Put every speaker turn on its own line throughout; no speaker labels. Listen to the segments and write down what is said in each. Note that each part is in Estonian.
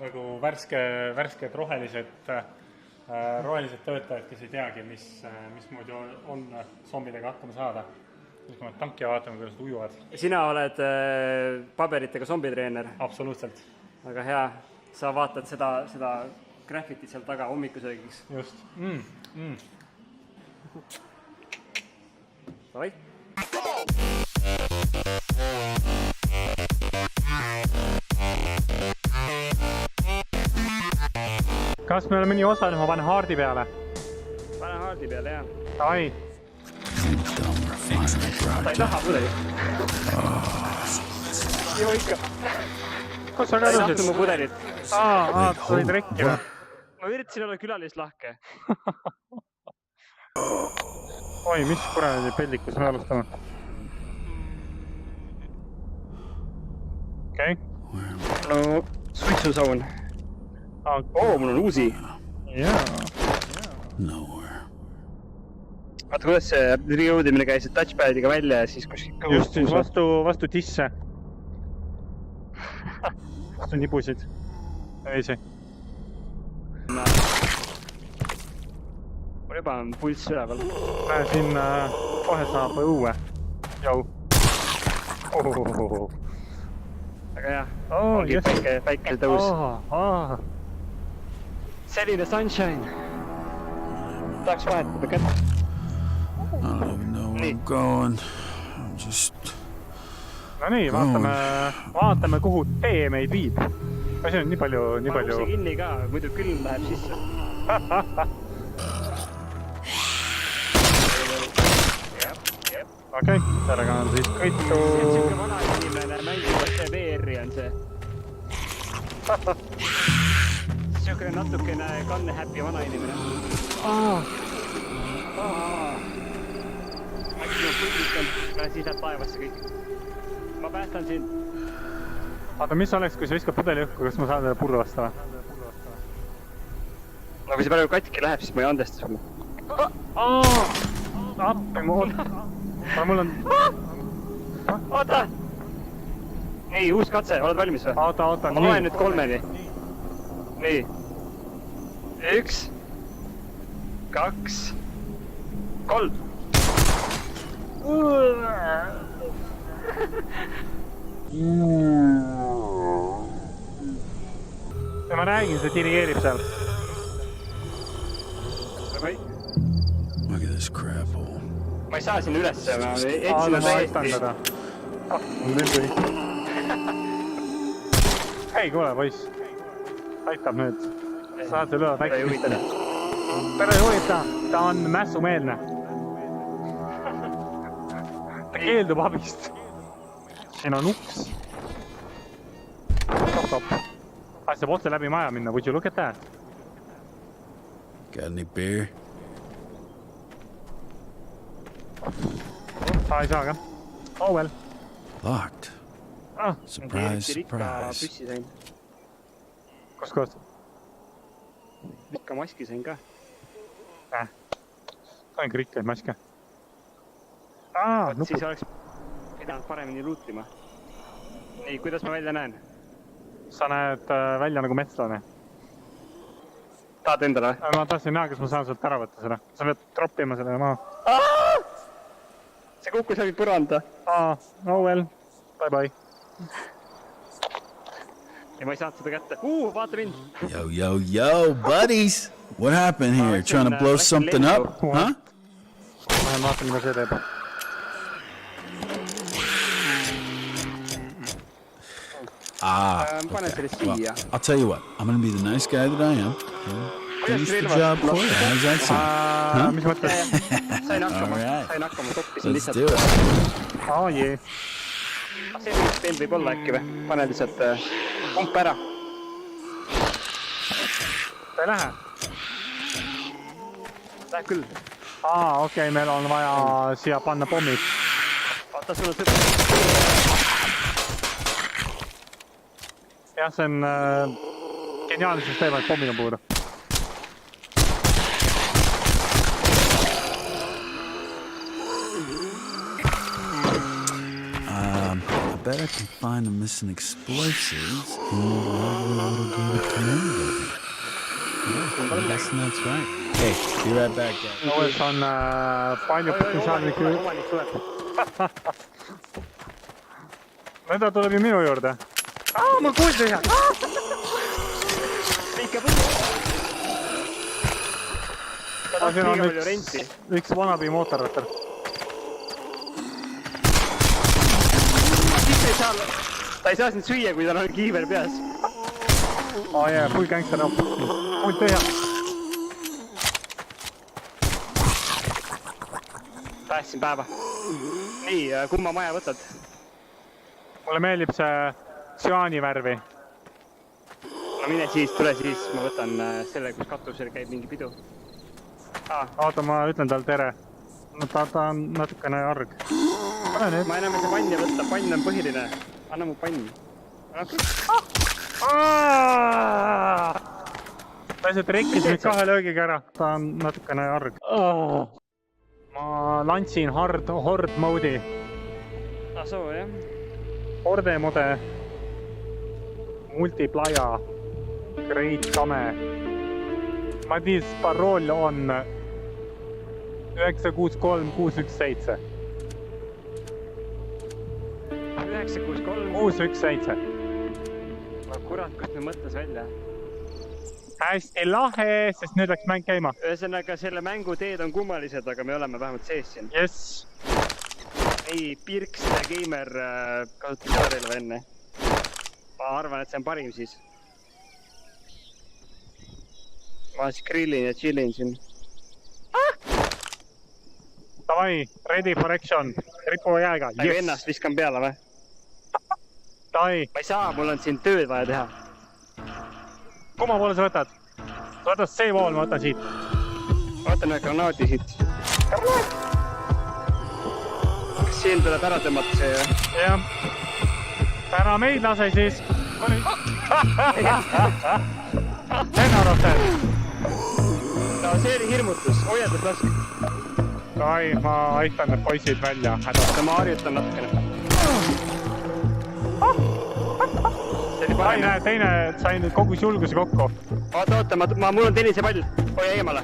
nagu värsked rohelised töötajad, kes ei teagi, mismoodi on zombidega hakkama saada. Siis kui me tanki vaatame, kuidas nad ujuvad.
Sina oled paberitega zombitreener?
Absoluutselt.
Väga hea. Sa vaatad seda graffitit seal taga hommikusöögiks.
Just.
Davai.
Kas meil on mõni osa, ma panen haardi peale?
Pane haardi peale, jah.
Ai.
Ta ei taha pudeli. Joo ikka.
Kus sa
Ta ei
kadusid?
tahtu mu pudelit.
Sa olid rekki või?
Ma üritasin olla külalist-lahke.
Oi, mis kuradi peldikus me alustame? Okei.
No, suitsusaun. Mul on uusi.
Jaa.
Vaata, kuidas see reloadimine käis touchpadiga välja ja siis kuskil kõhus.
Just siis vastu tisse. Vastu nibusid. Ei see.
Mul juba on pulss üleval.
Näe, siin kohe saab õue. Jau.
Väga hea.
Ongi
päike tõus. Selline sunshine. Tahaks vahetada kätt.
I don't even know where I'm going. I'm just...
No nii, vaatame, kuhu tee meid viib. Asi on nii palju...
Ma uksi kinni ka, muidu külm läheb sisse.
Okei, sellega on siis kõitu...
Siuke vana inimene mängivad VR-i on see. Siuke natukene kannehäppi vana inimene. Äkki on puldiskond, siis läheb taevasse kõik. Ma päästan sind.
Vaata, mis oleks, kui sa viskad pudeli õhku, kas ma saan teile purru vasta või?
No kui see praegu katki läheb, siis ma ei andesta sulle.
Appi, mul on...
Oota! Nii, uus katse, oled valmis või?
Oota,
ma loen nüüd 3-ni. Nii. 1, 2, 3.
Ja ma räägin, see dirigeerib seal.
Look at this crap hole.
Ma ei saa sinna üles, ma
Ma aitan teda. Hei, kuule, poiss. Aitab nüüd. Saad selle üle päikki. Tere ei huvita, ta on mässumeelne. Ta keeldub abist. Siin on uks. Top. Saab otse läbi maja minna, would you look at that?
Got any beer?
Ei saa ka. Oh well.
Locked. Surprise, surprise.
Kus koos?
Rikka maski sain ka.
Sain ka rikkaid maske.
Siis oleks pidanud paremini luutima. Nii, kuidas ma välja näen?
Sa näed välja nagu metslane.
Tahad endale?
Ma tahtsin näha, kas ma saan sult ära võtta seda. Sa pead troppima selle maha.
See kukkus läbi põranda.
Oh well. Bye bye.
Ja ma ei saanud seda kätte. Vaata mind!
Yo, buddies! What happened here? Trying to blow something up? Huh?
Ma vaatan, mida see teeb.
Okay. Well, I'll tell you what. I'm going to be the nice guy that I am. Finish the job for you. How's that sound?
Mis mõttes?
Sain hakkama, toppisin
Let's
lihtsalt.
do it.
Jee.
See meil võib olla äkki või? Pane lihtsalt pump ära.
Ta ei lähe?
Läheb küll.
Okei, meil on vaja siia panna pommid.
Vaata, sul on sõda.
Jah, see on geniaalne süsteem, et pommid on puudu.
I bet I can find the missing explosives in the little game of Chestnut's right. Hey, be right back, guys.
OS on palju potentsiaali küll.
omanik tuleb.
Nüüd ta tuleb ju minu juurde. Mul kuul tühjad.
Pikka põllu.
Siin on
palju renti.
üks wannabe mootorrattar.
Ta ei saa sind süüa, kui tal on kiiver peas.
Full gangster on. Kuul tühjad.
Päästsin päeva. Nii, kumma maja võtad?
Mulle meeldib see sjaani värvi.
No mine siis, tule siis, ma võtan selle, kus katusel käib mingi pidu.
Oota, ma ütlen tal tere. No ta on natukene arg.
Ma enam ei saa panni võtta, pann on põhiline. Anna mu pann.
Ta lihtsalt rekkis nüüd 2 löögiga ära. Ta on natukene arg. Ma lantsin hard mode'i.
Soo, jah.
Horde mode. Multiplaja. Great Kame. Madis parool on 963 617.
963.
617.
No kurat, kust me mõttes välja.
Hästi lahe, sest nüüd läks mäng käima.
Ühesõnaga, selle mängu teed on kummalised, aga me oleme vähemalt sees siin.
Yes.
Ei, Pirks ja Gamer kasutas seda relva enne. Ma arvan, et see on parim siis. Ma siis grillin ja chillin siin.
Davai, ready for action. Ripu jääga.
Aga ennast viskan peale või?
Davai.
Ma ei saa, mul on siin tööd vaja teha.
Kumma poole sa võtad? Sa võtad see pool, ma võtan siit.
Ma võtan ühe granaati siit. Kas siin tuleb ära tõmmata see või?
Jah. Ära meid lase siis. Lennarostel.
No see oli hirmutus, hoiatud lask.
Davai, ma aitan need poisid välja.
Ma harjutan natukene.
Sai, näe, teine sai nüüd kogus julguse kokku.
Oota, mul on tennisepall. Hoia eemale.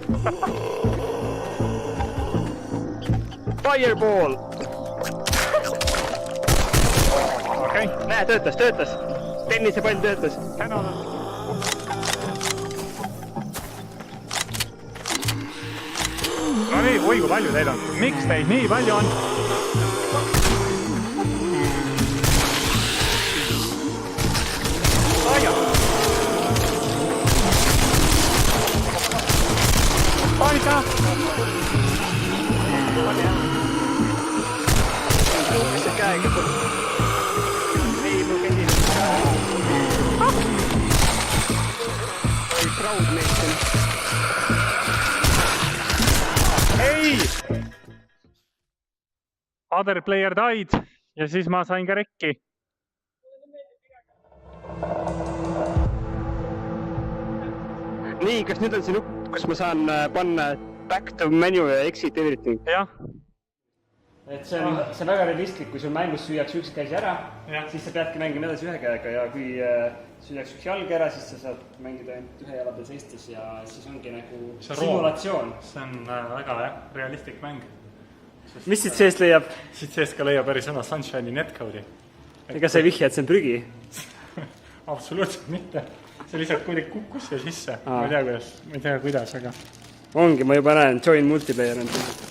Fireball!
Okei.
Näe, töötas. Tennisepall töötas.
No nii, oi kui palju teil on. Miks teid nii palju on? Paanika!
Mis see käega tuleb? Ei, mul käsi. Oi, proud meist on.
Ei! Other player died ja siis ma sain ka rekki.
Nii, kas nüüd on see nupp, kus ma saan panna back to menu ja exit everything?
Jah.
Et see on väga realistlik, kui sul mängus süüaks üks käsi ära, siis sa peadki mängima edasi ühe käega ja kui süüaks üks jalg ära, siis sa saad mängida ainult ühe jala peal seistes ja siis ongi nagu simulatsioon.
See on väga realistlik mäng.
Mis siit seest leiab?
Siit seest ka leiab päris sõna Sunshine'i netcode'i.
Ega sa ei vihja, et see on prügi?
Absoluutselt mitte. See lihtsalt kuidagi kukkus ja sisse. Ma ei tea, kuidas, aga...
Ongi, ma juba näen, join multiplayer on siin.